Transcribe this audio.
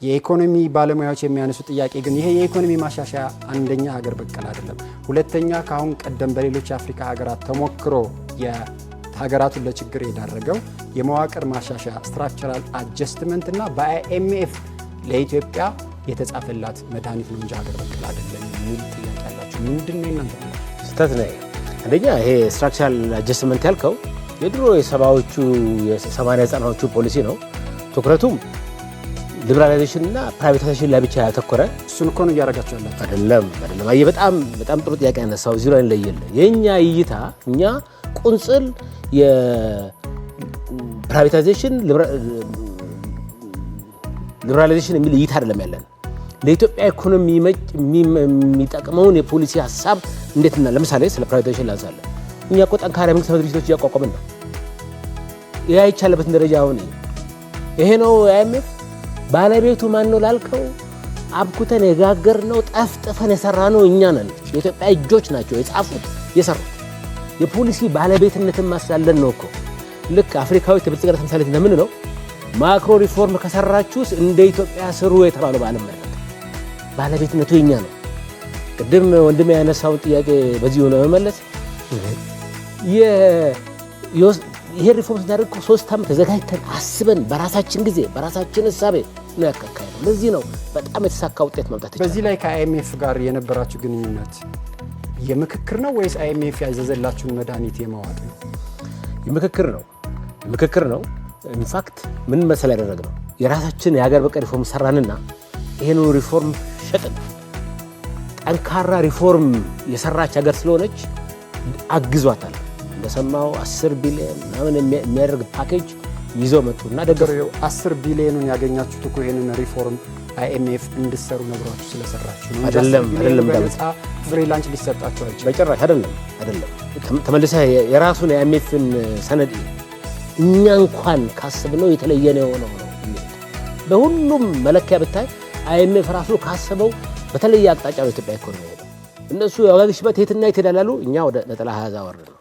የኢኮኖሚ ባለሙያዎች የሚያነሱ ጥያቄ ግን ይሄ የኢኮኖሚ ማሻሻያ አንደኛ ሀገር በቀል አይደለም። ሁለተኛ ካሁን ቀደም በሌሎች አፍሪካ ሀገራት ተሞክሮ የሀገራቱን ለችግር የዳረገው የመዋቅር ማሻሻያ ስትራክቸራል አጀስትመንት እና በአይኤምኤፍ ለኢትዮጵያ የተጻፈላት መድኃኒት ነው እንጂ ሀገር በቀል አይደለም የሚል ጥያቄ አላችሁ። ምንድነው እናንተ? ስህተት ነው። አንደኛ ይሄ ስትራክቸራል አጀስትመንት ያልከው የድሮ የሰባዎቹ የ80 90ዎቹ ፖሊሲ ነው። ትኩረቱም ሊበራላይዜሽን እና ፕራይቬታይዜሽን ላይ ብቻ ያተኮረ እሱን እኮ ነው እያደረጋችሁ ያላችሁ። አይደለም። አይ በጣም ጥሩ ጥያቄ ያነሳው። እዚህ ላይ ለየለ የኛ እይታ እኛ ቁንጽል የፕራይቬታይዜሽን ሊበራላይዜሽን የሚል እይታ አይደለም ያለን። ለኢትዮጵያ ኢኮኖሚ የሚጠቅመውን የፖሊሲ ሐሳብ እንዴት እና ለምሳሌ ስለ ፕራይቬታይዜሽን ላንሳለን። እኛ እኮ ጠንካራ መንግስት ድርጅቶች እያቋቋምን ነው። ያ ይቻለበትን ደረጃ አሁን ይሄ ነው አይኤምኤፍ ባለቤቱ ማን ነው ላልከው አብኩተን የጋገርነው ጠፍጥፈን የሰራነው እኛ ነን። የኢትዮጵያ እጆች ናቸው የጻፉት የሰሩት። የፖሊሲ ባለቤትነትን ማስላለን ነው እኮ ልክ አፍሪካዊ የብልጽግና ተምሳሌት እንደምን ነው ማክሮ ሪፎርም ከሰራችሁስ እንደ ኢትዮጵያ ስሩ የተባለው ባለም ማለት ባለቤትነቱ የኛ ነው። ቅድም ወንድሜ ያነሳውን ጥያቄ በዚህ ነው መመለስ ይሄ ሪፎርም ስናደርግ 3 ዓመት ተዘጋጅተን አስበን በራሳችን ጊዜ በራሳችን ሐሳብ ነው ያካካየነው። ለዚህ ነው በጣም የተሳካ ውጤት ማምጣት ይችላል። በዚህ ላይ ከአይኤምኤፍ ጋር የነበራችሁ ግንኙነት የምክክር ነው ወይስ አይኤምኤፍ ያዘዘላችሁን መድኃኒት የማዋጥ ነው? የምክክር ነው። ኢንፋክት ምን መሰል ያደረግነው የራሳችን የሀገር በቀል ሪፎርም ሰራንና ይሄን ሪፎርም ሸጥን። ጠንካራ ሪፎርም የሰራች ሀገር ስለሆነች አግዟታል። እንደሰማው 10 ቢሊዮን ምናምን የሚያደርግ ፓኬጅ ይዘው መጡና ደገፉ። 10 ቢሊዮኑን ያገኛችሁት እኮ ይሄንን ሪፎርም አይኤምኤፍ እንድትሰሩ ነግሯችሁ ስለሰራችሁ ነው። አይደለም በነፃ ፍሪላንስ ሊሰጣችሁ አይችልም። በጭራሽ አይደለም። ተመልሰህ የራሱን የአይኤምኤፍን ሰነድ እኛ እንኳን ካሰብነው የተለየ ነው ነው በሁሉም መለኪያ ብታይ አይኤምኤፍ ራሱ ካሰበው በተለየ አቅጣጫ ነው ኢትዮጵያ ኢኮኖሚ ሄደው። እነሱ ያው ግሽበት የትና የት ይላሉ፣ እኛ ወደ ነጠላ 20 ወርድ ነው።